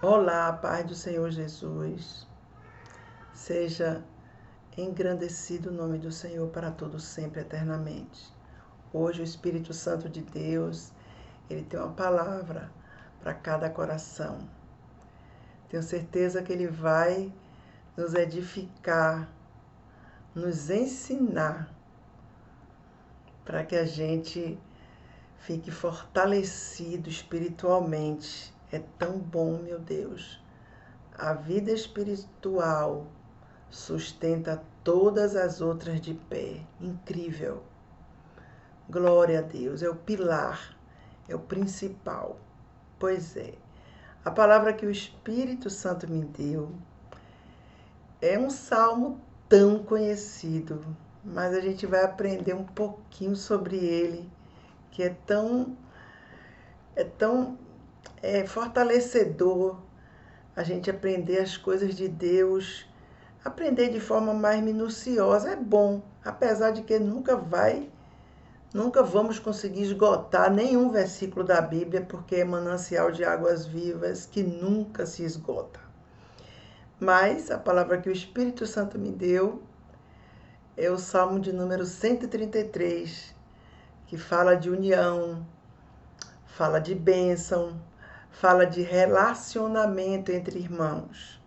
Olá, paz do Senhor Jesus. Seja engrandecido o nome do Senhor para todo sempre, eternamente. Hoje o Espírito Santo de Deus, ele tem uma palavra para cada coração. Tenho certeza que ele vai nos edificar, nos ensinar para que a gente fique fortalecido espiritualmente. É tão bom, meu Deus. A vida espiritual sustenta todas as outras de pé. Incrível. Glória a Deus. É o pilar, é o principal. Pois é. A palavra que o Espírito Santo me deu é um salmo tão conhecido, mas a gente vai aprender um pouquinho sobre ele, que é tão fortalecedor a gente aprender as coisas de Deus, aprender de forma mais minuciosa é bom, apesar de que nunca vamos conseguir esgotar nenhum versículo da Bíblia, porque é manancial de águas vivas que nunca se esgota. Mas a palavra que o Espírito Santo me deu é o Salmo de número 133, que fala de união, fala de bênção, fala de relacionamento entre irmãos.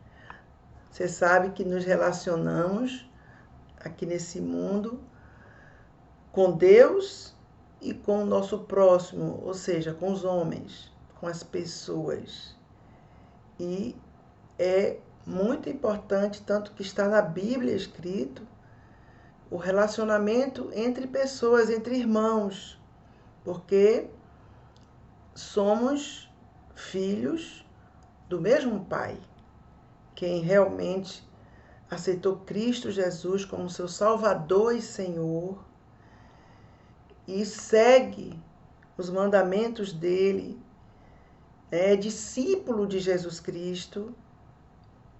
Você sabe que nos relacionamos aqui nesse mundo com Deus e com o nosso próximo, ou seja, com os homens, com as pessoas. E é muito importante, tanto que está na Bíblia escrito, o relacionamento entre pessoas, entre irmãos, porque somos filhos do mesmo Pai. Quem realmente aceitou Cristo Jesus como seu Salvador e Senhor e segue os mandamentos dele, é discípulo de Jesus Cristo,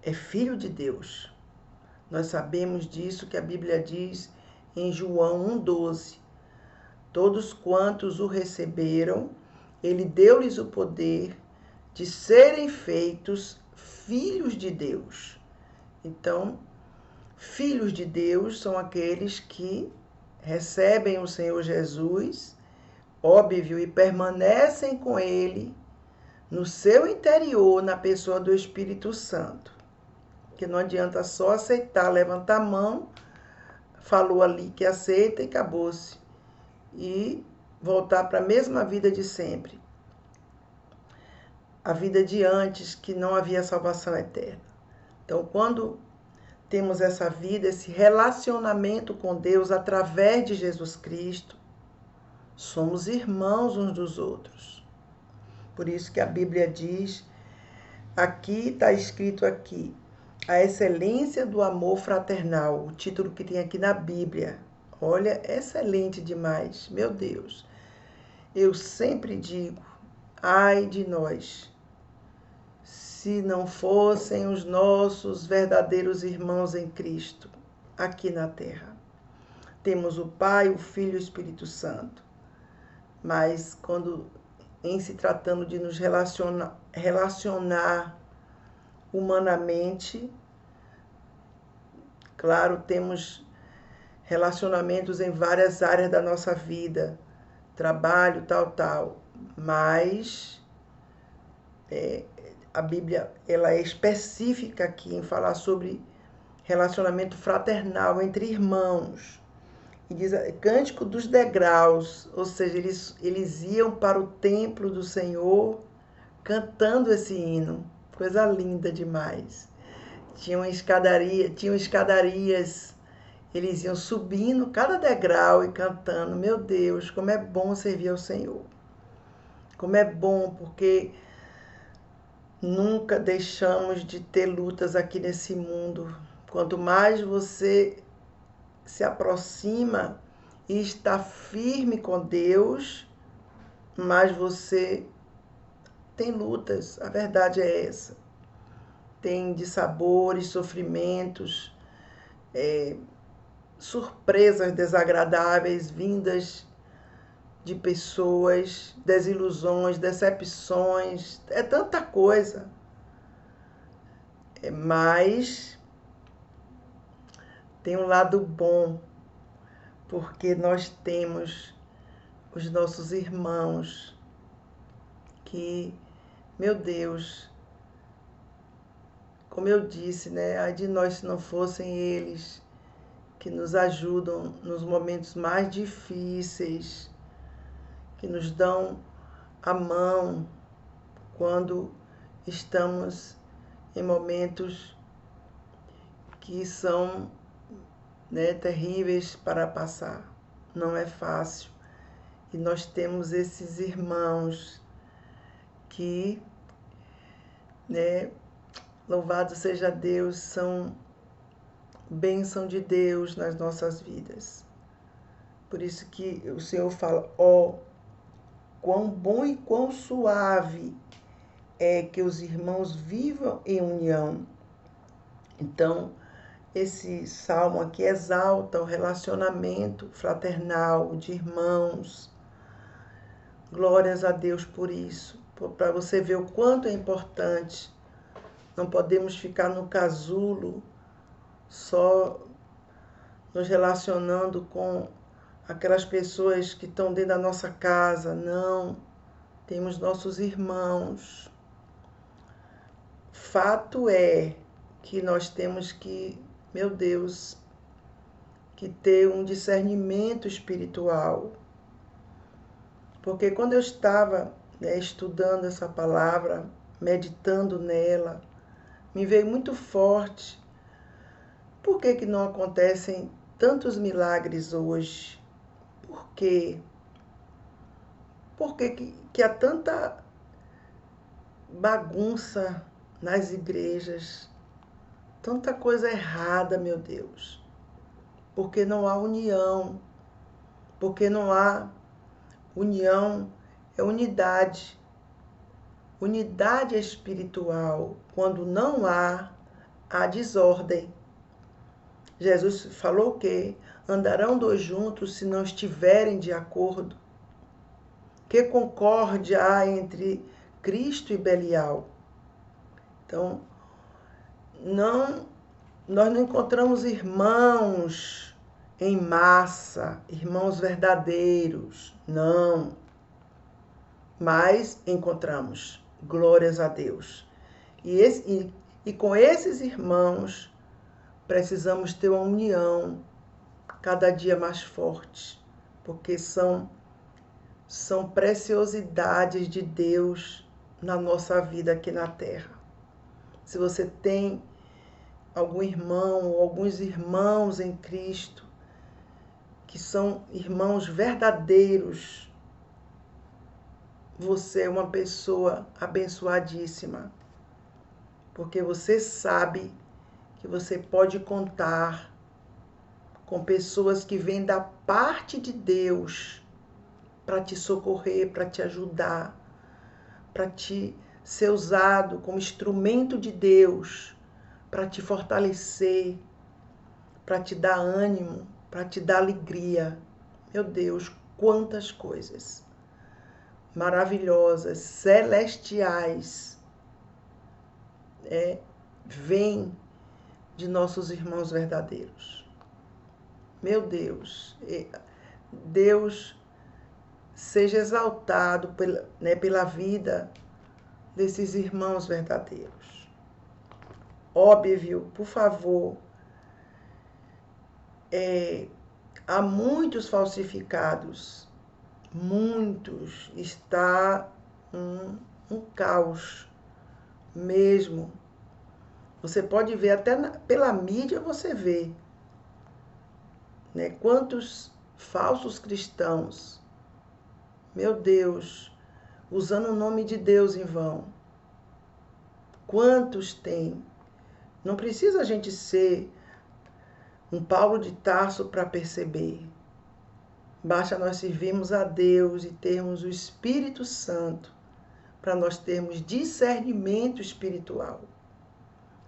é filho de Deus. Nós sabemos disso que a Bíblia diz em João 1,12. Todos quantos o receberam, ele deu-lhes o poder de serem feitos filhos de Deus. Então, filhos de Deus são aqueles que recebem o Senhor Jesus, óbvio, e permanecem com Ele no seu interior, na pessoa do Espírito Santo. Que não adianta só aceitar, levantar a mão, falou ali que aceita e acabou-se. E voltar para a mesma vida de sempre. A vida de antes, que não havia salvação eterna. Então, quando temos essa vida, esse relacionamento com Deus através de Jesus Cristo, somos irmãos uns dos outros. Por isso que a Bíblia diz, aqui está escrito aqui, a excelência do amor fraternal, o título que tem aqui na Bíblia. Olha, excelente demais, meu Deus. Eu sempre digo, ai de nós, se não fossem os nossos verdadeiros irmãos em Cristo, aqui na terra. Temos o Pai, o Filho e o Espírito Santo. Mas quando, em se tratando de nos relacionar humanamente, claro, temos relacionamentos em várias áreas da nossa vida, trabalho, tal, mas a Bíblia ela é específica aqui em falar sobre relacionamento fraternal entre irmãos. E diz Cântico dos Degraus, ou seja, eles iam para o templo do Senhor cantando esse hino. Coisa linda demais. Tinham escadarias, eles iam subindo cada degrau e cantando. Meu Deus, como é bom servir ao Senhor. Como é bom, porque nunca deixamos de ter lutas aqui nesse mundo. Quanto mais você se aproxima e está firme com Deus, mais você tem lutas. A verdade é essa. Tem dissabores, sofrimentos, surpresas desagradáveis vindas de pessoas, desilusões, decepções, é tanta coisa. Mas tem um lado bom, porque nós temos os nossos irmãos que, meu Deus, como eu disse, né? Ai de nós se não fossem eles que nos ajudam nos momentos mais difíceis, que nos dão a mão quando estamos em momentos que são, né, terríveis para passar. Não é fácil. E nós temos esses irmãos que, né, louvado seja Deus, são bênção de Deus nas nossas vidas. Por isso que o Senhor fala, quão bom e quão suave é que os irmãos vivam em união. Então, esse salmo aqui exalta o relacionamento fraternal de irmãos. Glórias a Deus por isso, para você ver o quanto é importante. Não podemos ficar no casulo, só nos relacionando com aquelas pessoas que estão dentro da nossa casa. Não, temos nossos irmãos. Fato é que nós temos que, meu Deus, que ter um discernimento espiritual. Porque quando eu estava, né, estudando essa palavra, meditando nela, me veio muito forte. Por que não acontecem tantos milagres hoje? Por quê? Por que há tanta bagunça nas igrejas? Tanta coisa errada, meu Deus. Porque não há união. Porque não há união, é unidade. Unidade espiritual. Quando não há desordem. Jesus falou que andarão dois juntos se não estiverem de acordo. Que concórdia há entre Cristo e Belial? Então, nós não encontramos irmãos em massa, irmãos verdadeiros, não. Mas encontramos, glórias a Deus. E com esses irmãos, precisamos ter uma união cada dia mais forte, porque são preciosidades de Deus na nossa vida aqui na terra. Se você tem algum irmão ou alguns irmãos em Cristo, que são irmãos verdadeiros, você é uma pessoa abençoadíssima, porque você sabe que você pode contar com pessoas que vêm da parte de Deus para te socorrer, para te ajudar, para te ser usado como instrumento de Deus, para te fortalecer, para te dar ânimo, para te dar alegria. Meu Deus, quantas coisas maravilhosas, celestiais, vêm de nossos irmãos verdadeiros. Meu Deus, Deus seja exaltado pela vida desses irmãos verdadeiros. Óbvio, por favor, há muitos falsificados, muitos, está um caos mesmo. Você pode ver, até pela mídia você vê, né? Quantos falsos cristãos, meu Deus, usando o nome de Deus em vão. Quantos tem? Não precisa a gente ser um Paulo de Tarso para perceber. Basta nós servirmos a Deus e termos o Espírito Santo para nós termos discernimento espiritual,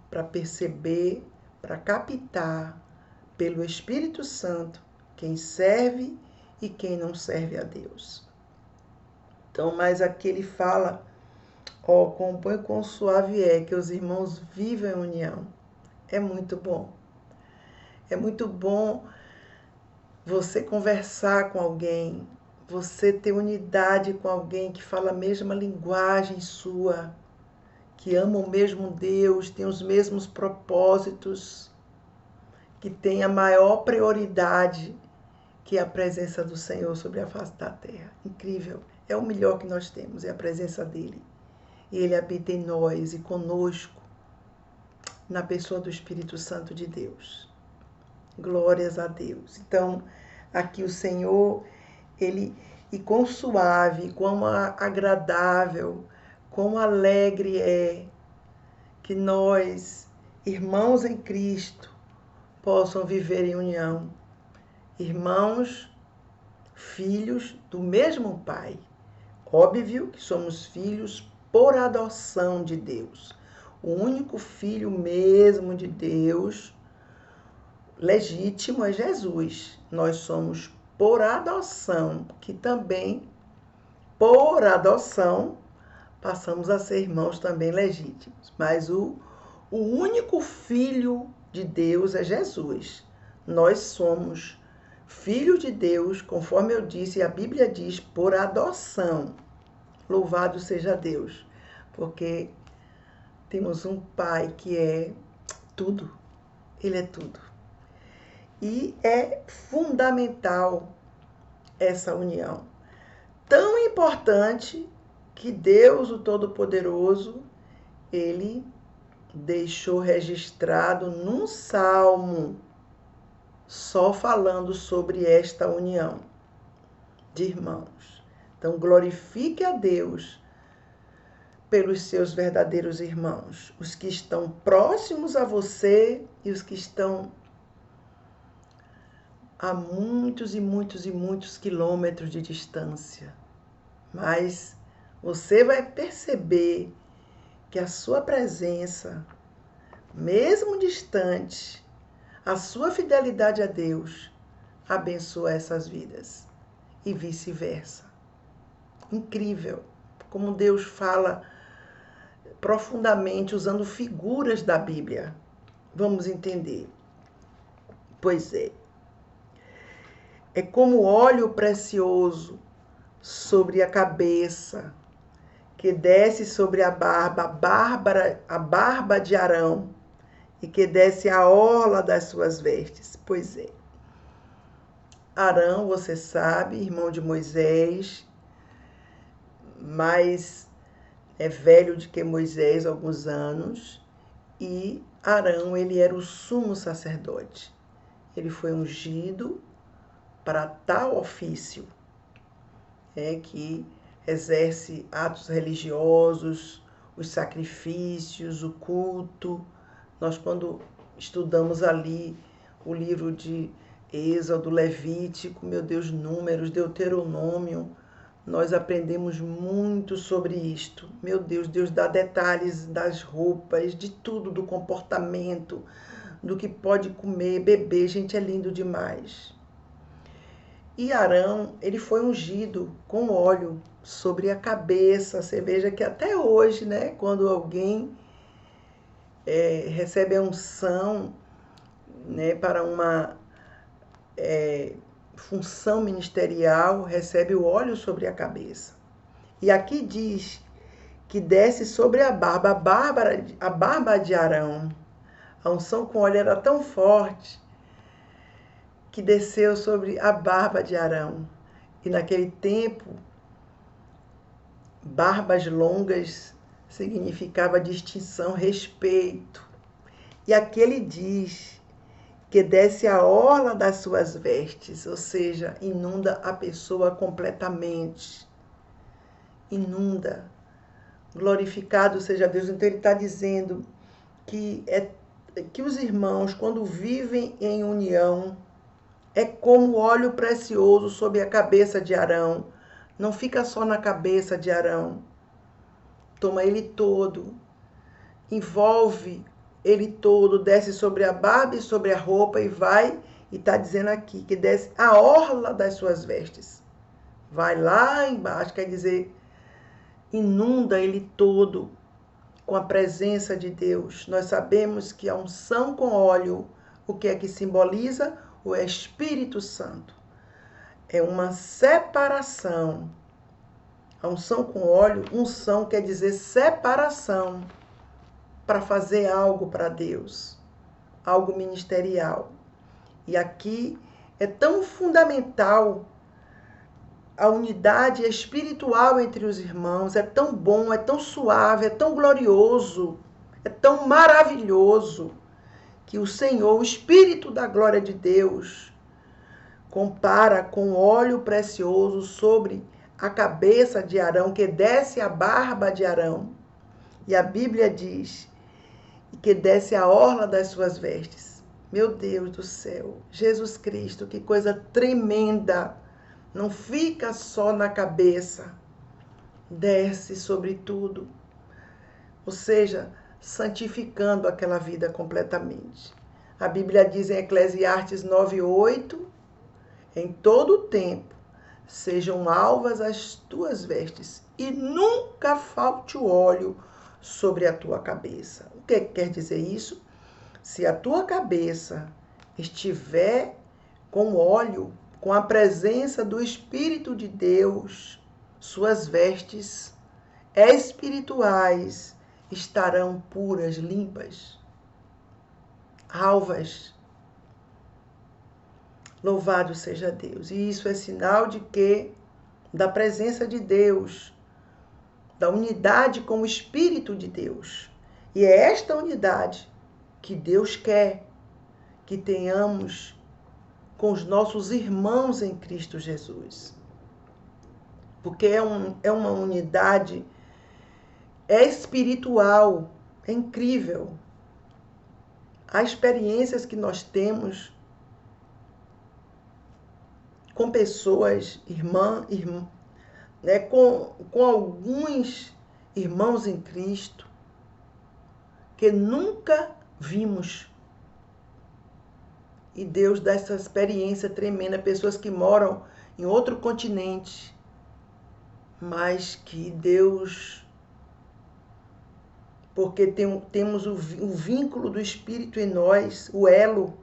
para perceber, para captar pelo Espírito Santo quem serve e quem não serve a Deus. Então, mas aqui ele fala Ó, quão suave é que os irmãos vivam em união. É muito bom. É muito bom você conversar com alguém, você ter unidade com alguém que fala a mesma linguagem sua, que ama o mesmo Deus, tem os mesmos propósitos, que tem a maior prioridade, que é a presença do Senhor sobre a face da terra. Incrível. É o melhor que nós temos, é a presença dele. E ele habita em nós e conosco, na pessoa do Espírito Santo de Deus. Glórias a Deus. Então, aqui o Senhor, ele, e quão suave, quão agradável, quão alegre é que nós, irmãos em Cristo, possam viver em união. Irmãos, filhos do mesmo Pai. Óbvio que somos filhos por adoção de Deus. O único filho mesmo de Deus, legítimo, é Jesus. Nós somos por adoção, que também, por adoção, passamos a ser irmãos também legítimos. Mas o único filho de Deus é Jesus. Nós somos filhos de Deus, conforme eu disse, e a Bíblia diz, por adoção. Louvado seja Deus, porque temos um Pai que é tudo. Ele é tudo. E é fundamental essa união. Tão importante que Deus, o Todo-Poderoso, ele deixou registrado num salmo, só falando sobre esta união de irmãos. Então, glorifique a Deus pelos seus verdadeiros irmãos, os que estão próximos a você e os que estão a muitos e muitos e muitos quilômetros de distância. Mas você vai perceber que a sua presença, mesmo distante, a sua fidelidade a Deus abençoa essas vidas e vice-versa. Incrível como Deus fala profundamente usando figuras da Bíblia. Vamos entender. Pois é como óleo precioso sobre a cabeça, que desce sobre a barba de Arão, e que desce a orla das suas vestes. Pois é. Arão, você sabe, irmão de Moisés, mas é velho de que Moisés, alguns anos, e Arão, ele era o sumo sacerdote. Ele foi ungido para tal ofício, que exerce atos religiosos, os sacrifícios, o culto. Nós, quando estudamos ali o livro de Êxodo, Levítico, meu Deus, Números, Deuteronômio, nós aprendemos muito sobre isto. Meu Deus, Deus dá detalhes das roupas, de tudo, do comportamento, do que pode comer, beber. Gente, é lindo demais. E Arão, ele foi ungido com óleo sobre a cabeça. Você veja que até hoje, né, quando alguém recebe a unção, né, para uma função ministerial, recebe o óleo sobre a cabeça. E aqui diz que desce sobre a barba de Arão. A unção com óleo era tão forte que desceu sobre a barba de Arão. E naquele tempo, barbas longas significava distinção, respeito. E aqui ele diz que desce a orla das suas vestes, ou seja, inunda a pessoa completamente. Inunda. Glorificado seja Deus. Então ele está dizendo que os irmãos, quando vivem em união, é como óleo precioso sobre a cabeça de Arão. Não fica só na cabeça de Arão. Toma ele todo. Envolve ele todo. Desce sobre a barba e sobre a roupa e vai. E está dizendo aqui que desce a orla das suas vestes. Vai lá embaixo, quer dizer, inunda ele todo com a presença de Deus. Nós sabemos que a unção com óleo, o que é que simboliza? O Espírito Santo. É uma separação. A unção com óleo, unção quer dizer separação para fazer algo para Deus, algo ministerial. E aqui é tão fundamental a unidade espiritual entre os irmãos, é tão bom, é tão suave, é tão glorioso, é tão maravilhoso, que o Senhor, o Espírito da glória de Deus, compara com óleo precioso sobre a cabeça de Arão, que desce a barba de Arão. E a Bíblia diz que desce a orla das suas vestes. Meu Deus do céu, Jesus Cristo, que coisa tremenda! Não fica só na cabeça, desce sobre tudo. Ou seja, santificando aquela vida completamente. A Bíblia diz em Eclesiastes 9:8, em todo o tempo sejam alvas as tuas vestes e nunca falte o óleo sobre a tua cabeça. O que quer dizer isso? Se a tua cabeça estiver com óleo, com a presença do Espírito de Deus, suas vestes espirituais estarão puras, limpas, alvas. Louvado seja Deus. E isso é sinal de que? Da presença de Deus, da unidade com o Espírito de Deus. E é esta unidade que Deus quer que tenhamos com os nossos irmãos em Cristo Jesus. Porque é uma unidade espiritual, é incrível. Há experiências que nós temos com pessoas, né, com alguns irmãos em Cristo, que nunca vimos. E Deus dá essa experiência tremenda, pessoas que moram em outro continente, mas que Deus, porque temos o vínculo do Espírito em nós, o elo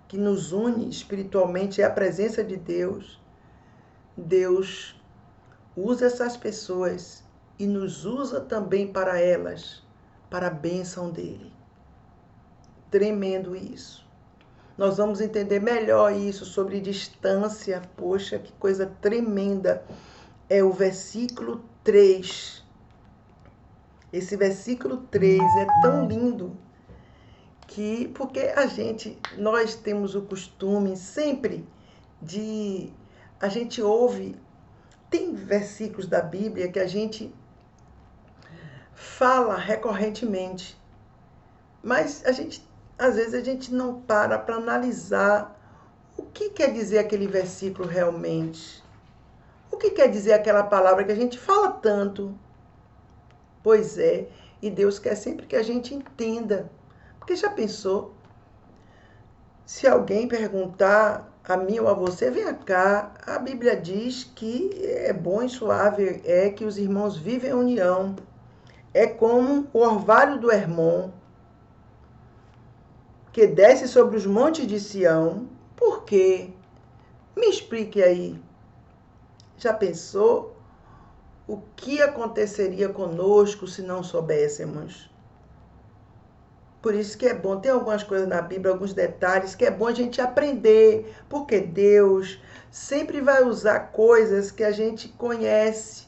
que nos une espiritualmente é a presença de Deus. Deus usa essas pessoas e nos usa também para elas, para a bênção dele. Tremendo isso. Nós vamos entender melhor isso sobre distância. Poxa, que coisa tremenda. É o versículo 3. Esse versículo 3 é tão lindo que, porque nós temos o costume sempre a gente ouve, tem versículos da Bíblia que a gente fala recorrentemente, mas às vezes a gente não para analisar o que quer dizer aquele versículo realmente. O que quer dizer aquela palavra que a gente fala tanto? Pois é, e Deus quer sempre que a gente entenda. Porque já pensou? Se alguém perguntar a mim ou a você, vem cá, a Bíblia diz que é bom e suave, é que os irmãos vivem em união. É como o orvalho do Hermon, que desce sobre os montes de Sião. Por quê? Me explique aí. Já pensou o que aconteceria conosco se não soubéssemos? Por isso que é bom, tem algumas coisas na Bíblia, alguns detalhes que é bom a gente aprender, porque Deus sempre vai usar coisas que a gente conhece,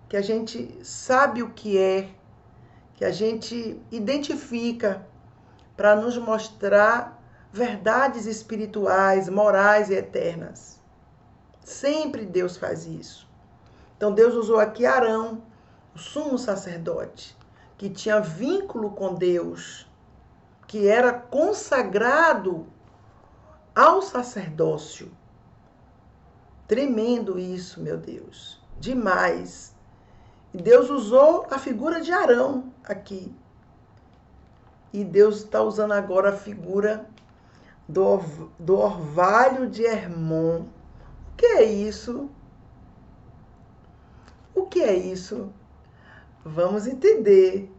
que a gente sabe o que é, que a gente identifica, para nos mostrar verdades espirituais, morais e eternas. Sempre Deus faz isso. Então Deus usou aqui Arão, o sumo sacerdote, que tinha vínculo com Deus, que era consagrado ao sacerdócio. Tremendo isso, meu Deus. Demais. E Deus usou a figura de Arão aqui. E Deus está usando agora a figura do orvalho de Hermon. O que é isso? O que é isso? Vamos entender.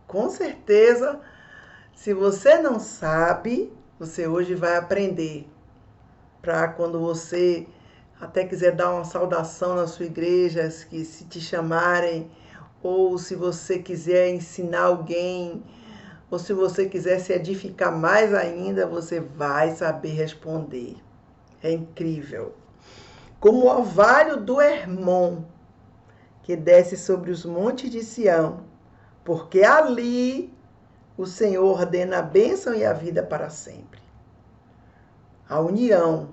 Com certeza, se você não sabe, você hoje vai aprender. Para quando você até quiser dar uma saudação na sua igreja, que se te chamarem, ou se você quiser ensinar alguém, ou se você quiser se edificar mais ainda, você vai saber responder. É incrível. Como o orvalho do Hermon, que desce sobre os montes de Sião, porque ali o Senhor ordena a bênção e a vida para sempre. A união.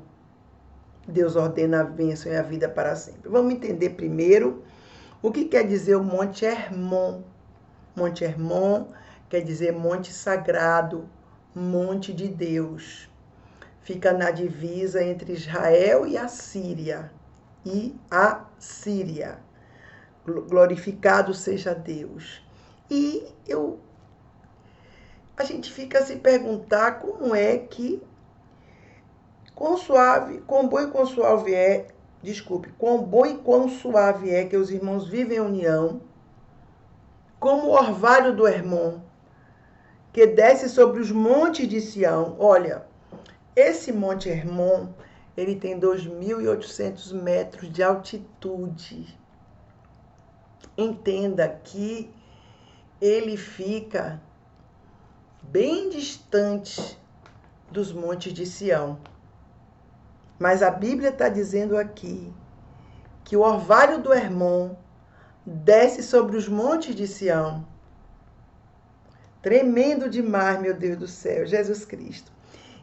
Deus ordena a bênção e a vida para sempre. Vamos entender primeiro o que quer dizer o Monte Hermon. Monte Hermon quer dizer monte sagrado, monte de Deus. Fica na divisa entre Israel e a Síria. Glorificado seja Deus. E a gente fica a se perguntar como é que quão bom e quão suave é, quão bom e quão suave é que os irmãos vivem em união, como o orvalho do Hermon, que desce sobre os montes de Sião. Olha, esse Monte Hermon, ele tem 2.800 metros de altitude. Entenda que ele fica bem distante dos montes de Sião. Mas a Bíblia está dizendo aqui que o orvalho do Hermon desce sobre os montes de Sião. Tremendo demais, meu Deus do céu, Jesus Cristo.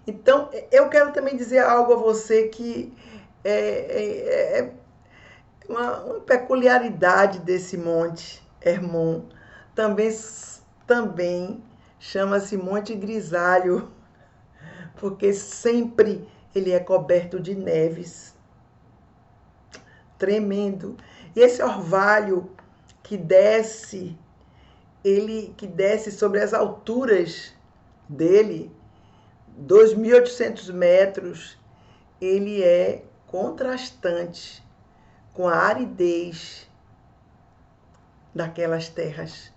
Então, eu quero também dizer algo a você que é uma peculiaridade desse monte Hermon. Também chama-se Monte Grisalho, porque sempre ele é coberto de neves. Tremendo. E esse orvalho que desce, que desce sobre as alturas dele, 2.800 metros, ele é contrastante com a aridez daquelas terras,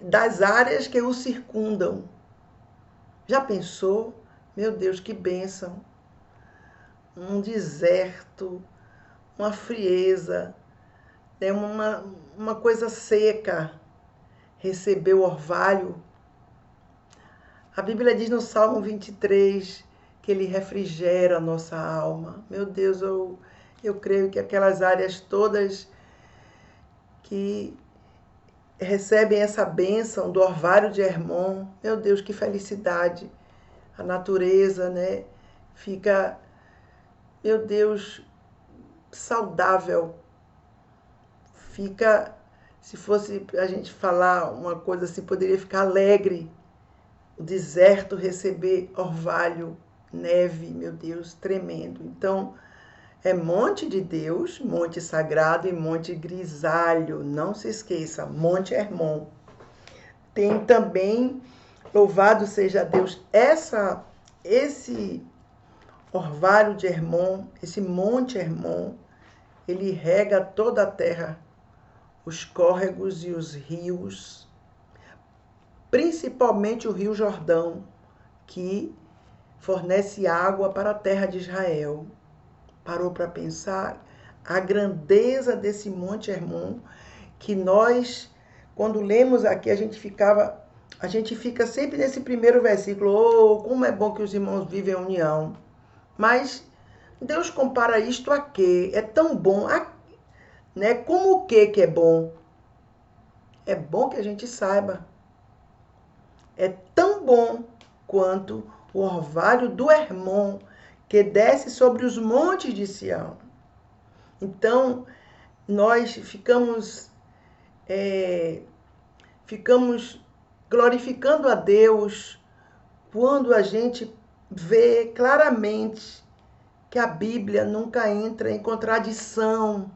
das áreas que o circundam. Já pensou? Meu Deus, que bênção! Um deserto, uma frieza, né? uma coisa seca, receber o orvalho. A Bíblia diz no Salmo 23 que ele refrigera a nossa alma. Meu Deus, eu creio que aquelas áreas todas que recebem essa bênção do orvalho de Hermon, meu Deus, que felicidade. A natureza, né, fica, meu Deus, saudável. Fica, se fosse a gente falar uma coisa assim, poderia ficar alegre. O deserto receber orvalho, neve, meu Deus, tremendo. Então, é monte de Deus, monte sagrado e monte grisalho. Não se esqueça, Monte Hermon. Tem também, louvado seja Deus, esse orvalho de Hermon, esse Monte Hermon, ele rega toda a terra, os córregos e os rios, principalmente o Rio Jordão, que fornece água para a terra de Israel. Parou para pensar a grandeza desse Monte Hermon, que nós, quando lemos aqui, a gente fica sempre nesse primeiro versículo, oh, como é bom que os irmãos vivem em união. Mas Deus compara isto a quê? É tão bom, né? Como o que é bom? É bom que a gente saiba. É tão bom quanto o orvalho do Hermon, que desce sobre os montes de Sião. Então, nós ficamos glorificando a Deus quando a gente vê claramente que a Bíblia nunca entra em contradição.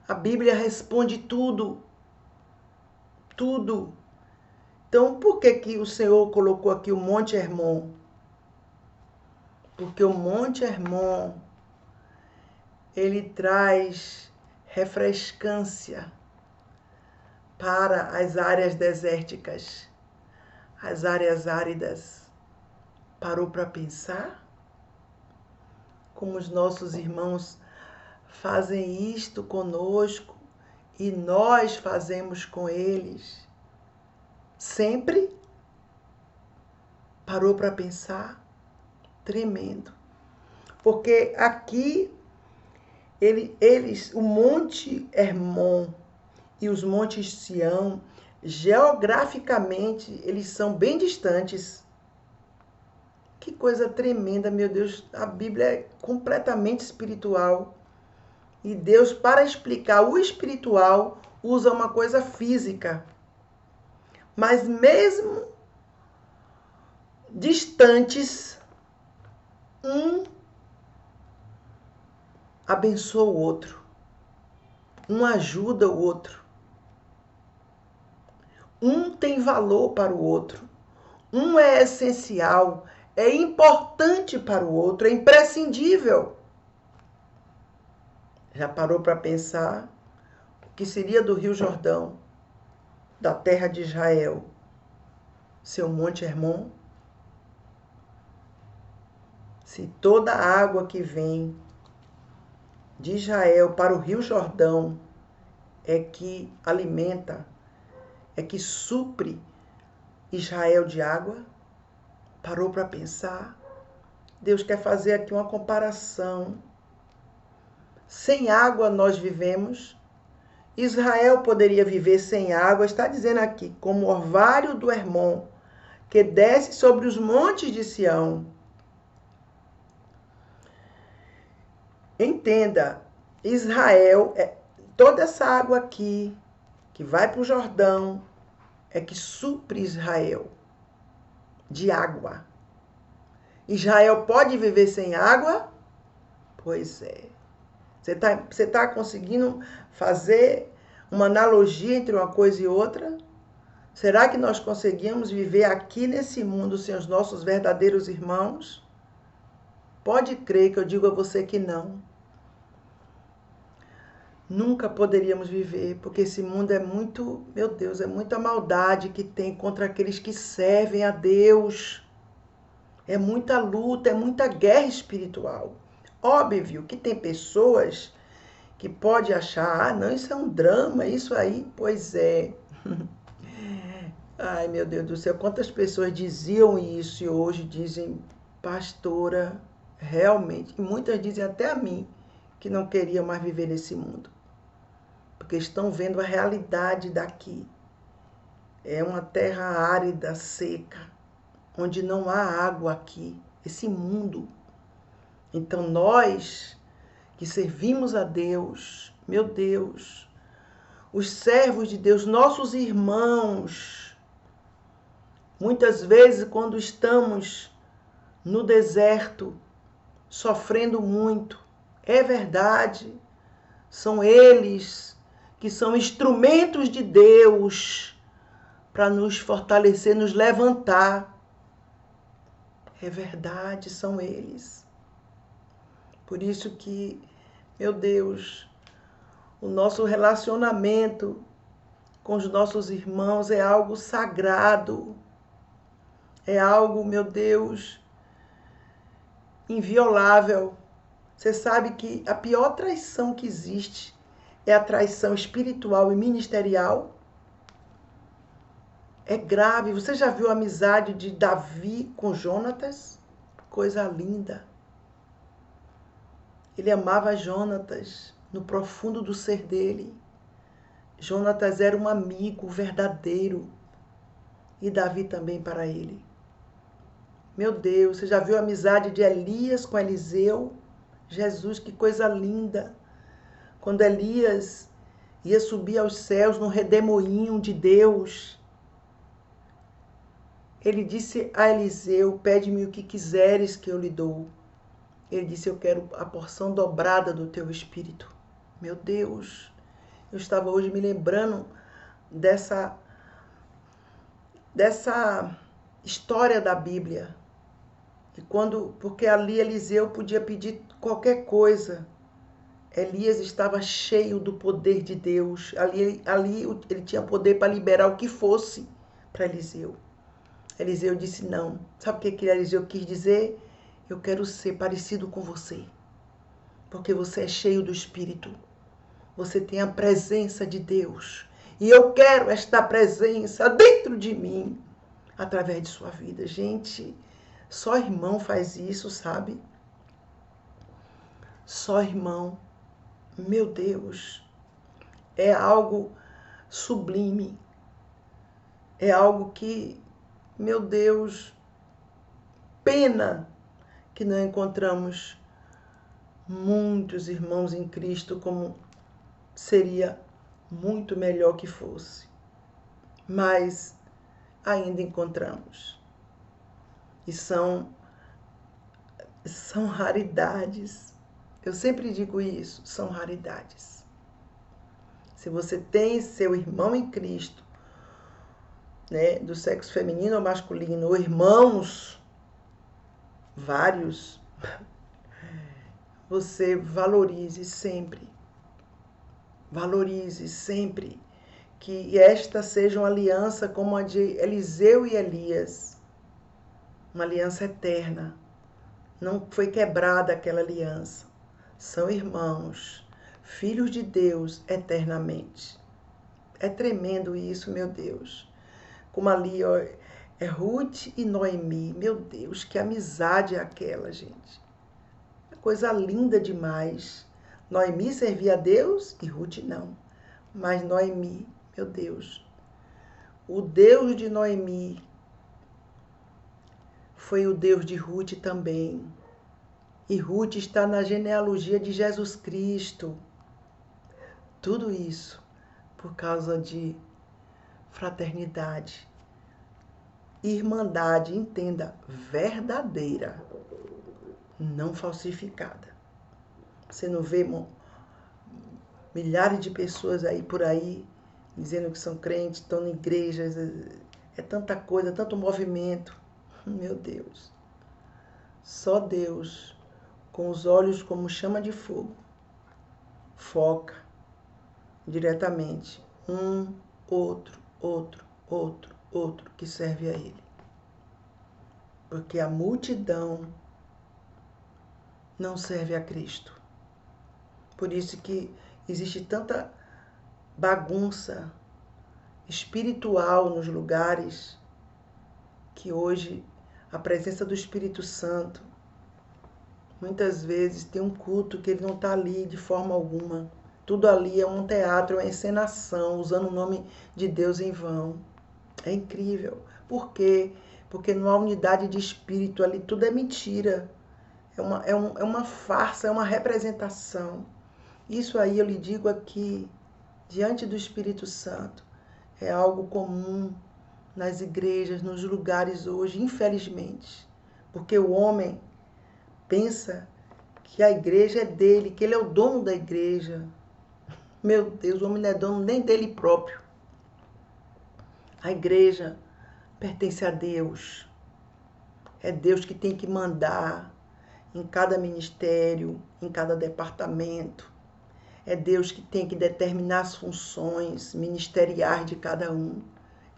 A Bíblia responde tudo. Tudo. Então, por que o Senhor colocou aqui o Monte Hermon? Porque o Monte Hermon, ele traz refrescância para as áreas desérticas, as áreas áridas. Parou para pensar? Como os nossos irmãos fazem isto conosco e nós fazemos com eles. Sempre? Parou para pensar? Tremendo. Porque aqui, o Monte Hermon e os Montes Sião, geograficamente, eles são bem distantes. Que coisa tremenda, meu Deus. A Bíblia é completamente espiritual. E Deus, para explicar o espiritual, usa uma coisa física. Mas mesmo distantes, um abençoa o outro. Um ajuda o outro. Um tem valor para o outro. Um é essencial, é importante para o outro, é imprescindível. Já parou para pensar o que seria do Rio Jordão, da terra de Israel, seu Monte Hermon? Se toda a água que vem de Israel para o Rio Jordão é que alimenta, é que supre Israel de água, parou para pensar? Deus quer fazer aqui uma comparação. Sem água nós vivemos. Israel poderia viver sem água, está dizendo aqui, como o orvalho do Hermon, que desce sobre os montes de Sião. Entenda, Israel, toda essa água aqui, que vai para o Jordão, é que supre Israel de água. Israel pode viver sem água? Pois é. Você tá conseguindo fazer uma analogia entre uma coisa e outra? Será que nós conseguimos viver aqui nesse mundo sem os nossos verdadeiros irmãos? Pode crer que eu digo a você que não. Nunca poderíamos viver, porque esse mundo é muito, meu Deus, é muita maldade que tem contra aqueles que servem a Deus. É muita luta, é muita guerra espiritual. Óbvio que tem pessoas que podem achar, não, isso é um drama, isso aí, pois é. Ai, meu Deus do céu, quantas pessoas diziam isso e hoje dizem, pastora, realmente, e muitas dizem até a mim, que não queriam mais viver nesse mundo. Porque estão vendo a realidade daqui. É uma terra árida, seca, onde não há água aqui, esse mundo. Então nós que servimos a Deus, meu Deus, os servos de Deus, nossos irmãos, muitas vezes quando estamos no deserto, sofrendo muito, é verdade, são eles que são instrumentos de Deus para nos fortalecer, nos levantar. É verdade, são eles. Por isso que, meu Deus, o nosso relacionamento com os nossos irmãos é algo sagrado. É algo, meu Deus, inviolável. Você sabe que a pior traição que existe é a traição espiritual e ministerial. É grave. Você já viu a amizade de Davi com Jonatas? Coisa linda. Ele amava Jonatas no profundo do ser dele. Jonatas era um amigo verdadeiro e Davi também para ele. Meu Deus, você já viu a amizade de Elias com Eliseu? Jesus, que coisa linda. Quando Elias ia subir aos céus no redemoinho de Deus, ele disse a Eliseu, pede-me o que quiseres que eu lhe dou. Ele disse, eu quero a porção dobrada do teu espírito. Meu Deus, eu estava hoje me lembrando dessa história da Bíblia. E porque ali Eliseu podia pedir qualquer coisa. Elias estava cheio do poder de Deus. Ali ele tinha poder para liberar o que fosse para Eliseu. Eliseu disse não. Sabe o que Eliseu quis dizer? Eu quero ser parecido com você. Porque você é cheio do Espírito. Você tem a presença de Deus. E eu quero esta presença dentro de mim, através de sua vida. Gente, só irmão faz isso, sabe? Só irmão. Meu Deus. É algo sublime. É algo que, meu Deus, pena que não encontramos muitos irmãos em Cristo como seria muito melhor que fosse. Mas ainda encontramos. E são raridades. Eu sempre digo isso, são raridades. Se você tem seu irmão em Cristo, né, do sexo feminino ou masculino, ou irmãos, vários, você valorize sempre que esta seja uma aliança como a de Eliseu e Elias, uma aliança eterna. Não foi quebrada aquela aliança. São irmãos, filhos de Deus eternamente. É tremendo isso, meu Deus. Como ali, ó, é Ruth e Noemi. Meu Deus, que amizade é aquela, gente. Coisa linda demais. Noemi servia a Deus e Ruth não. Mas Noemi, meu Deus, o Deus de Noemi foi o Deus de Ruth também. E Ruth está na genealogia de Jesus Cristo. Tudo isso por causa de fraternidade, irmandade, entenda, verdadeira, não falsificada. Você não vê milhares de pessoas aí por aí dizendo que são crentes, estão em igrejas, é tanta coisa, tanto movimento. Meu Deus. Só Deus, com os olhos como chama de fogo, foca diretamente outro que serve a Ele. Porque a multidão não serve a Cristo. Por isso que existe tanta bagunça espiritual nos lugares que hoje a presença do Espírito Santo, muitas vezes tem um culto que ele não está ali de forma alguma. Tudo ali é um teatro, é uma encenação, usando o nome de Deus em vão. É incrível. Por quê? Porque não há unidade de espírito ali, tudo é mentira. É uma farsa, é uma representação. Isso aí eu lhe digo aqui, diante do Espírito Santo, é algo comum nas igrejas, nos lugares hoje, infelizmente. Porque o homem pensa que a igreja é dele, que ele é o dono da igreja. Meu Deus, o homem não é dono nem dele próprio. A igreja pertence a Deus. É Deus que tem que mandar em cada ministério, em cada departamento. É Deus que tem que determinar as funções ministeriais de cada um.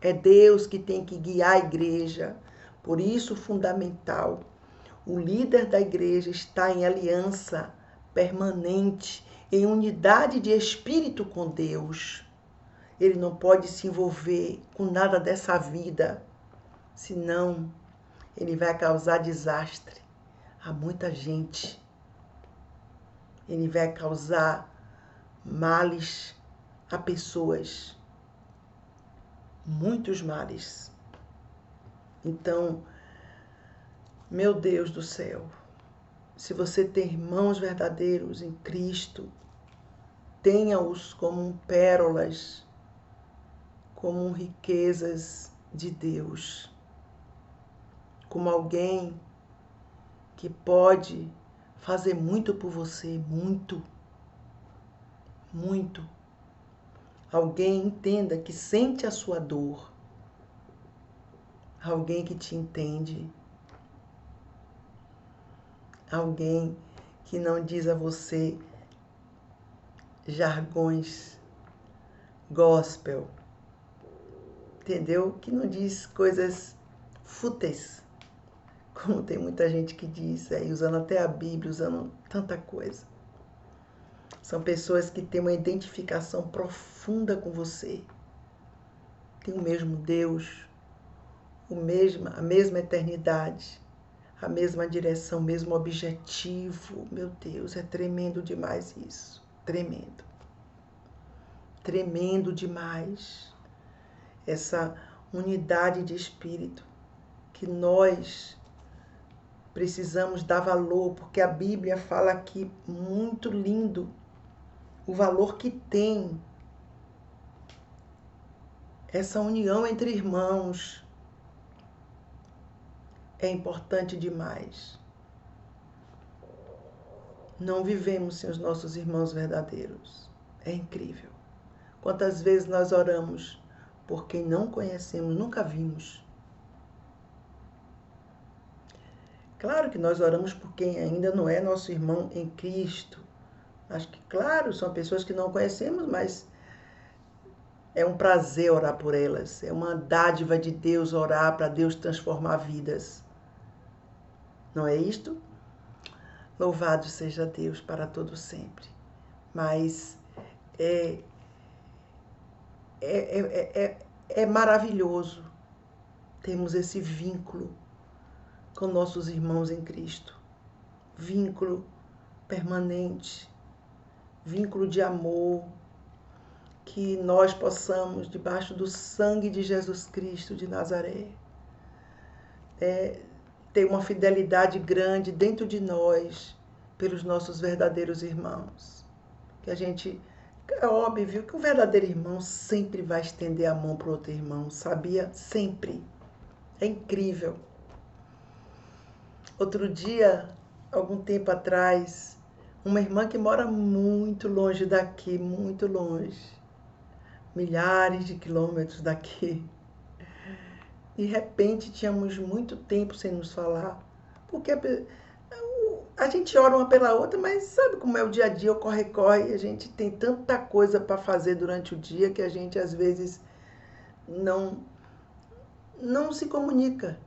É Deus que tem que guiar a igreja. Por isso, fundamental, o líder da igreja está em aliança permanente, em unidade de espírito com Deus. Ele não pode se envolver com nada dessa vida, senão ele vai causar desastre a muita gente. Ele vai causar males a pessoas, muitos males. Então, meu Deus do céu, se você tem irmãos verdadeiros em Cristo, tenha-os como pérolas, como riquezas de Deus, como alguém que pode fazer muito por você, muito. Alguém entenda que sente a sua dor, alguém que te entende, alguém que não diz a você jargões gospel, entendeu? Que não diz coisas fúteis, como tem muita gente que diz aí, usando até a Bíblia, usando tanta coisa. São pessoas que têm uma identificação profunda com você. Tem o mesmo Deus, a mesma eternidade, a mesma direção, o mesmo objetivo. Meu Deus, é tremendo demais isso. Tremendo. Tremendo demais. Essa unidade de espírito que nós precisamos dar valor, porque a Bíblia fala aqui muito lindo o valor que tem essa união entre irmãos. É importante demais. Não vivemos sem os nossos irmãos verdadeiros. É incrível. Quantas vezes nós oramos por quem não conhecemos, nunca vimos. Claro que nós oramos por quem ainda não é nosso irmão em Cristo. Acho que, claro, são pessoas que não conhecemos, mas é um prazer orar por elas. É uma dádiva de Deus orar para Deus transformar vidas. Não é isto? Louvado seja Deus para todo sempre. Mas é maravilhoso termos esse vínculo com nossos irmãos em Cristo. Vínculo permanente, vínculo de amor, que nós possamos, debaixo do sangue de Jesus Cristo de Nazaré, ter uma fidelidade grande dentro de nós pelos nossos verdadeiros irmãos. Que a gente, é óbvio que o verdadeiro irmão sempre vai estender a mão para o outro irmão, sabia? Sempre. É incrível. Outro dia, algum tempo atrás, uma irmã que mora muito longe daqui, muito longe, milhares de quilômetros daqui. De repente, tínhamos muito tempo sem nos falar, porque a gente ora uma pela outra, mas sabe como é o dia a dia, o corre-corre, a gente tem tanta coisa para fazer durante o dia que a gente, às vezes, não se comunica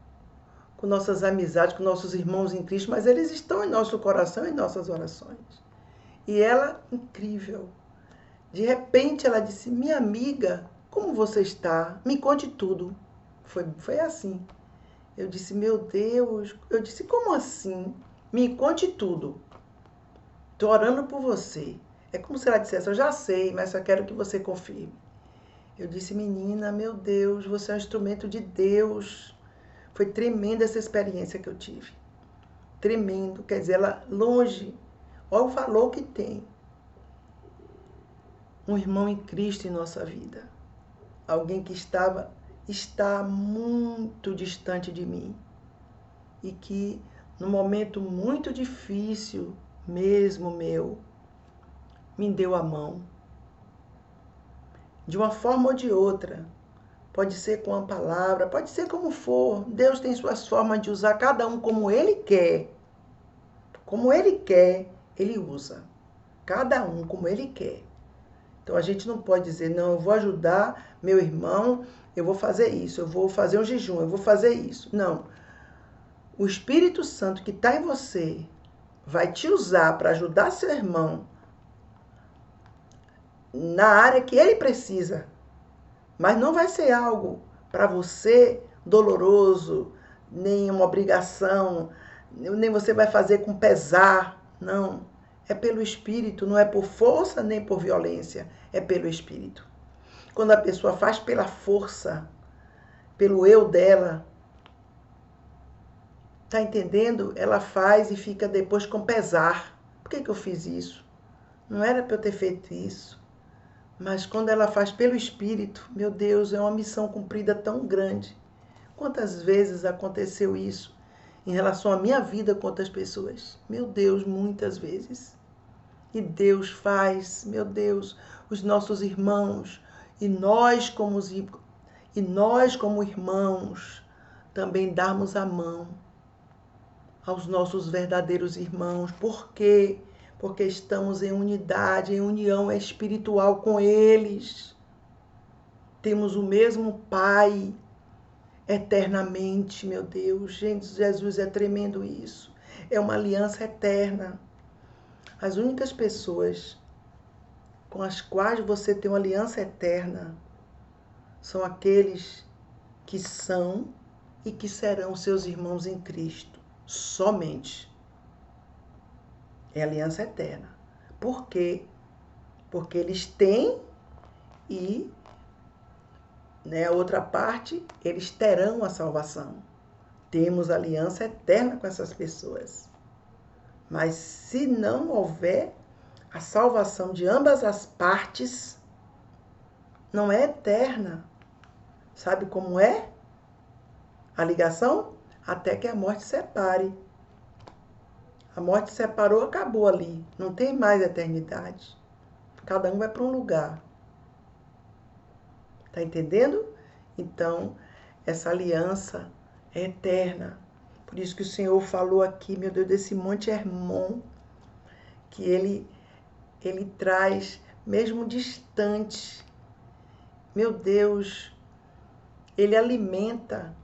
com nossas amizades, com nossos irmãos em Cristo, mas eles estão em nosso coração e em nossas orações. E ela, incrível, de repente ela disse, minha amiga, como você está? Me conte tudo. Foi assim. Eu disse, meu Deus, eu disse, como assim? Me conte tudo. Estou orando por você. É como se ela dissesse, eu já sei, mas só quero que você confirme. Eu disse, menina, meu Deus, você é um instrumento de Deus. Foi tremenda essa experiência que eu tive. Tremendo. Quer dizer, ela longe. Olha o valor que tem um irmão em Cristo em nossa vida. Alguém que está muito distante de mim. E que, num momento muito difícil, mesmo meu, me deu a mão. De uma forma ou de outra. Pode ser com uma palavra, pode ser como for. Deus tem suas formas de usar cada um como Ele quer. Como Ele quer, Ele usa. Cada um como Ele quer. Então a gente não pode dizer, não, eu vou ajudar meu irmão, eu vou fazer isso, eu vou fazer um jejum, eu vou fazer isso. Não. O Espírito Santo que está em você vai te usar para ajudar seu irmão na área que ele precisa. Mas não vai ser algo para você doloroso, nem uma obrigação, nem você vai fazer com pesar. Não. É pelo Espírito, não é por força nem por violência. É pelo Espírito. Quando a pessoa faz pela força, pelo eu dela, tá entendendo? Ela faz e fica depois com pesar. Por que eu fiz isso? Não era para eu ter feito isso. Mas quando ela faz pelo Espírito, meu Deus, é uma missão cumprida tão grande. Quantas vezes aconteceu isso em relação à minha vida com outras pessoas? Meu Deus, muitas vezes. E Deus faz, meu Deus, os nossos irmãos, e nós como irmãos, também darmos a mão aos nossos verdadeiros irmãos. Por quê? porque estamos em unidade, em união espiritual com eles. Temos o mesmo Pai eternamente, meu Deus. Gente, Jesus, é tremendo isso. É uma aliança eterna. As únicas pessoas com as quais você tem uma aliança eterna são aqueles que são e que serão seus irmãos em Cristo. Somente. É aliança eterna. Por quê? Porque eles têm e, a outra parte, eles terão a salvação. Temos aliança eterna com essas pessoas. Mas se não houver a salvação de ambas as partes, não é eterna. Sabe como é a ligação? Até que a morte separe. A morte separou, acabou ali. Não tem mais eternidade. Cada um vai para um lugar. Tá entendendo? Então, essa aliança é eterna. Por isso que o Senhor falou aqui, meu Deus, desse Monte Hermon, que ele traz, mesmo distante, meu Deus, ele alimenta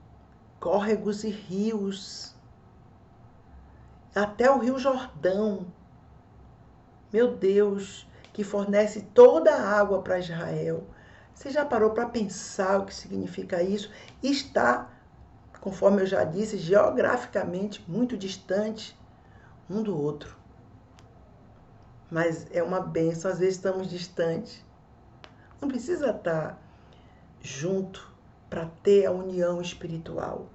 córregos e rios, até o Rio Jordão, meu Deus, que fornece toda a água para Israel. Você já parou para pensar o que significa isso? Está, conforme eu já disse, geograficamente muito distante um do outro. Mas é uma bênção, às vezes estamos distantes. Não precisa estar junto para ter a união espiritual.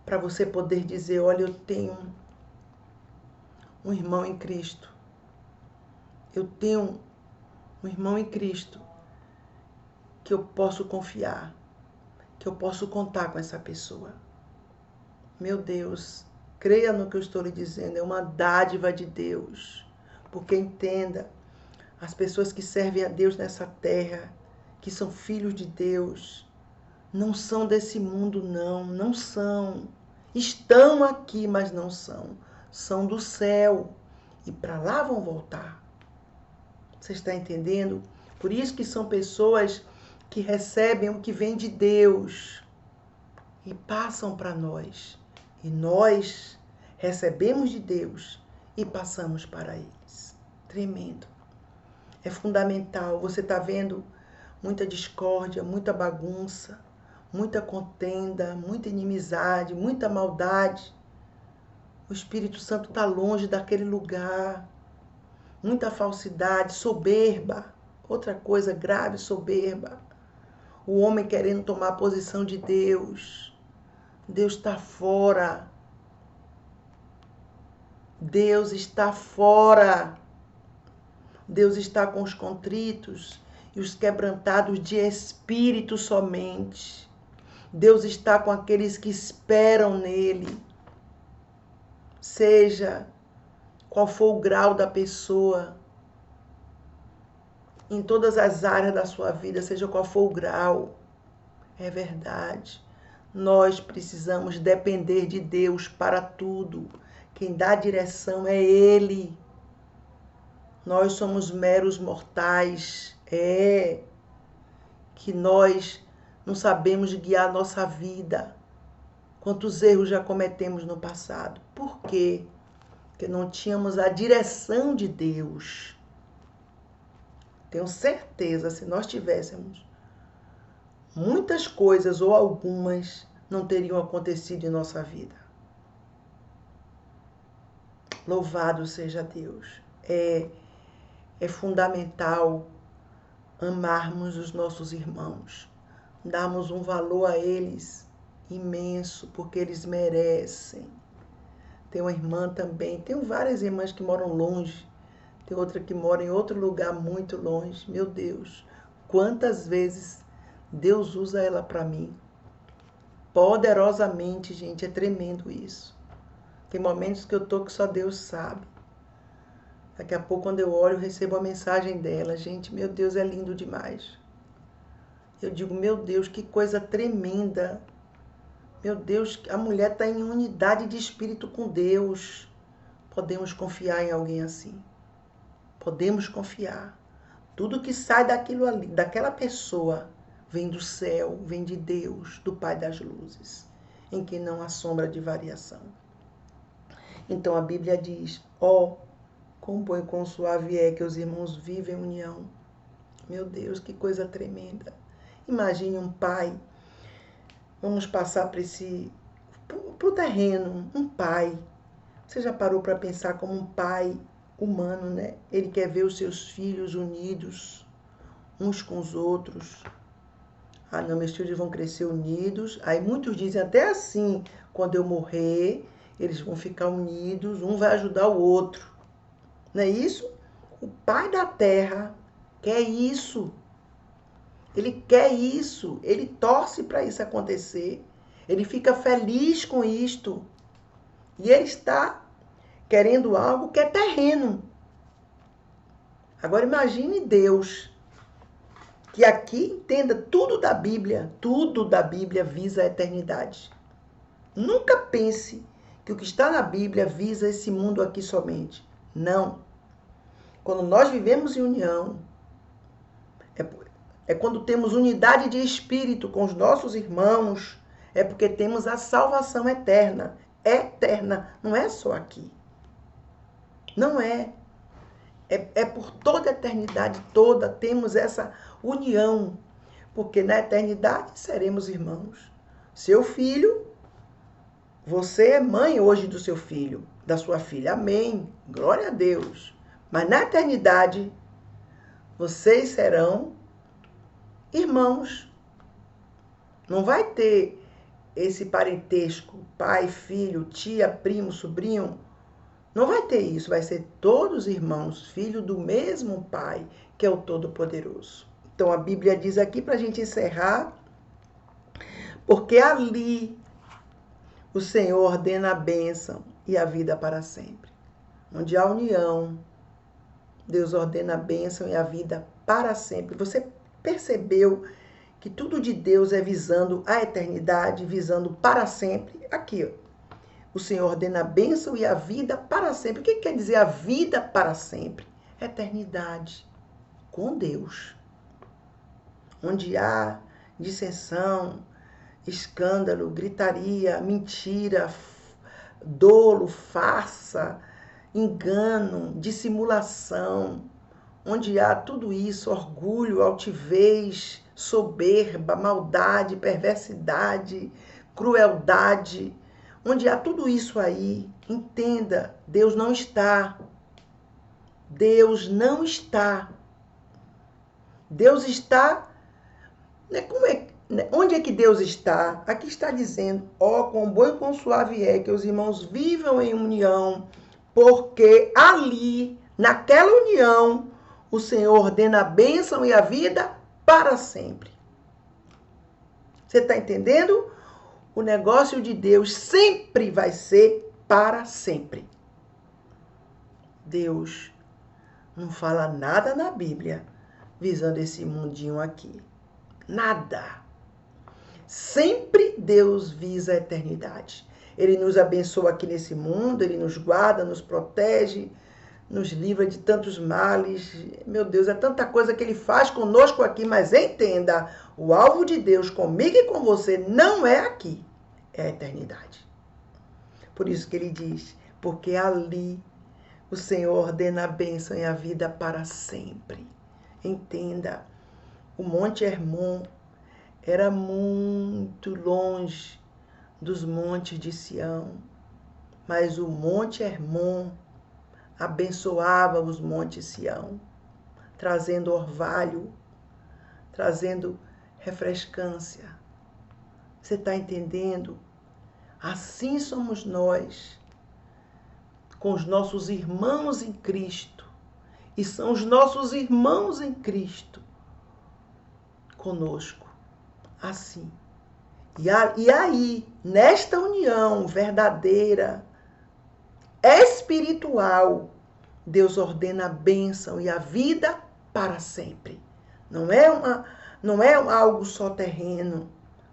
Para você poder dizer, olha, eu tenho um irmão em Cristo. Eu tenho um irmão em Cristo que eu posso confiar, que eu posso contar com essa pessoa. Meu Deus, creia no que eu estou lhe dizendo, é uma dádiva de Deus. Porque entenda, as pessoas que servem a Deus nessa terra, que são filhos de Deus, não são desse mundo, não são. Estão aqui, mas não são. São do céu e para lá vão voltar. Você está entendendo? Por isso que são pessoas que recebem o que vem de Deus e passam para nós. E nós recebemos de Deus e passamos para eles. Tremendo. É fundamental. Você está vendo muita discórdia, muita bagunça, muita contenda, muita inimizade, muita maldade. O Espírito Santo está longe daquele lugar. Muita falsidade, soberba. Outra coisa grave, soberba. O homem querendo tomar a posição de Deus. Deus está fora. Deus está fora. Deus está com os contritos e os quebrantados de espírito somente. Deus está com aqueles que esperam nele. Seja qual for o grau da pessoa, em todas as áreas da sua vida, seja qual for o grau, é verdade. Nós precisamos depender de Deus para tudo. Quem dá direção é Ele. Nós somos meros mortais. É que nós não sabemos guiar a nossa vida. Quantos erros já cometemos no passado? Por quê? Porque não tínhamos a direção de Deus. Tenho certeza, se nós tivéssemos, muitas coisas ou algumas não teriam acontecido em nossa vida. Louvado seja Deus. É fundamental amarmos os nossos irmãos, darmos um valor a eles imenso, porque eles merecem. Tem uma irmã também, tenho várias irmãs que moram longe, tem outra que mora em outro lugar muito longe. Meu Deus, quantas vezes Deus usa ela para mim. Poderosamente, gente, é tremendo isso. Tem momentos que eu tô que só Deus sabe. Daqui a pouco, quando eu olho, eu recebo a mensagem dela. Gente, meu Deus, é lindo demais. Eu digo, meu Deus, que coisa tremenda. Meu Deus, a mulher está em unidade de espírito com Deus. Podemos confiar em alguém assim. Podemos confiar. Tudo que sai daquilo ali, daquela pessoa, vem do céu, vem de Deus, do Pai das luzes, em que não há sombra de variação. Então a Bíblia diz: quão bom e quão suave é que os irmãos vivem em união. Meu Deus, que coisa tremenda. Imagine um pai. Vamos passar para o terreno, um pai. Você já parou para pensar como um pai humano, né? Ele quer ver os seus filhos unidos, uns com os outros. Ah, não, meus filhos vão crescer unidos. Aí muitos dizem até assim, quando eu morrer, eles vão ficar unidos, um vai ajudar o outro. Não é isso? O Pai da Terra quer isso. Ele quer isso. Ele torce para isso acontecer. Ele fica feliz com isto. E ele está querendo algo que é terreno. Agora imagine Deus, que aqui entenda tudo da Bíblia visa a eternidade. Nunca pense que o que está na Bíblia visa esse mundo aqui somente. Não. Quando nós vivemos em união, é quando temos unidade de espírito com os nossos irmãos, é porque temos a salvação eterna. Eterna, não é só aqui. Não é. É por toda a eternidade toda temos essa união. Porque na eternidade seremos irmãos. Seu filho, você é mãe hoje do seu filho, da sua filha. Amém. Glória a Deus. Mas na eternidade, vocês serão irmãos. Não vai ter esse parentesco, pai, filho, tia, primo, sobrinho. Não vai ter isso, vai ser todos irmãos, filho do mesmo Pai, que é o Todo-Poderoso. Então a Bíblia diz aqui para a gente encerrar, porque ali o Senhor ordena a bênção e a vida para sempre. Onde há união, Deus ordena a bênção e a vida para sempre. Você percebeu que tudo de Deus é visando a eternidade, visando para sempre? Aqui, ó. O Senhor ordena a bênção e a vida para sempre. O que quer dizer a vida para sempre? Eternidade com Deus. Onde há dissensão, escândalo, gritaria, mentira, dolo, farsa, engano, dissimulação. Onde há tudo isso, orgulho, altivez, soberba, maldade, perversidade, crueldade. Onde há tudo isso aí, entenda, Deus não está. Deus não está. Deus está... Onde é que Deus está? Aqui está dizendo, quão bom e quão suave é que os irmãos vivam em união, porque ali, naquela união, o Senhor ordena a bênção e a vida para sempre. Você está entendendo? O negócio de Deus sempre vai ser para sempre. Deus não fala nada na Bíblia visando esse mundinho aqui. Nada. Sempre Deus visa a eternidade. Ele nos abençoa aqui nesse mundo, Ele nos guarda, nos protege, nos livra de tantos males. Meu Deus, é tanta coisa que Ele faz conosco aqui, mas entenda, o alvo de Deus comigo e com você não é aqui. É a eternidade. Por isso que ele diz, porque ali o Senhor ordena a bênção e a vida para sempre. Entenda, o Monte Hermon era muito longe dos montes de Sião, mas o Monte Hermon abençoava os montes Sião, trazendo orvalho, trazendo refrescância. Você está entendendo? Assim somos nós, com os nossos irmãos em Cristo, e são os nossos irmãos em Cristo conosco, assim. E aí, nesta união verdadeira, espiritual, Deus ordena a bênção e a vida para sempre. Não é algo só terreno,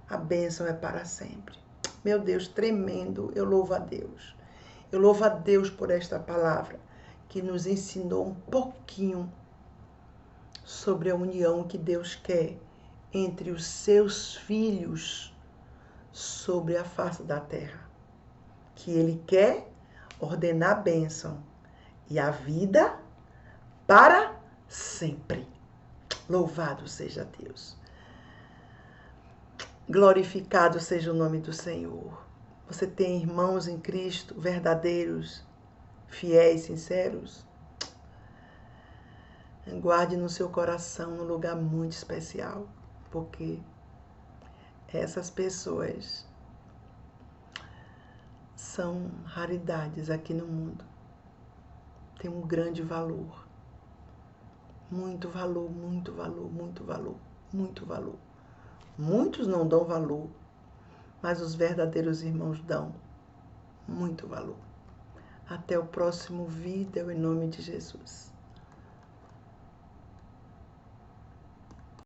a bênção é para sempre. Meu Deus, tremendo, eu louvo a Deus. Eu louvo a Deus por esta palavra, que nos ensinou um pouquinho sobre a união que Deus quer entre os seus filhos sobre a face da terra. Que Ele quer ordenar a bênção e a vida para sempre. Louvado seja Deus. Glorificado seja o nome do Senhor. Você tem irmãos em Cristo verdadeiros, fiéis, sinceros? Guarde no seu coração num lugar muito especial, porque essas pessoas são raridades aqui no mundo. Tem um grande valor. Muito valor, muito valor, muito valor, muito valor. Muitos não dão valor, mas os verdadeiros irmãos dão muito valor. Até o próximo vídeo, em nome de Jesus.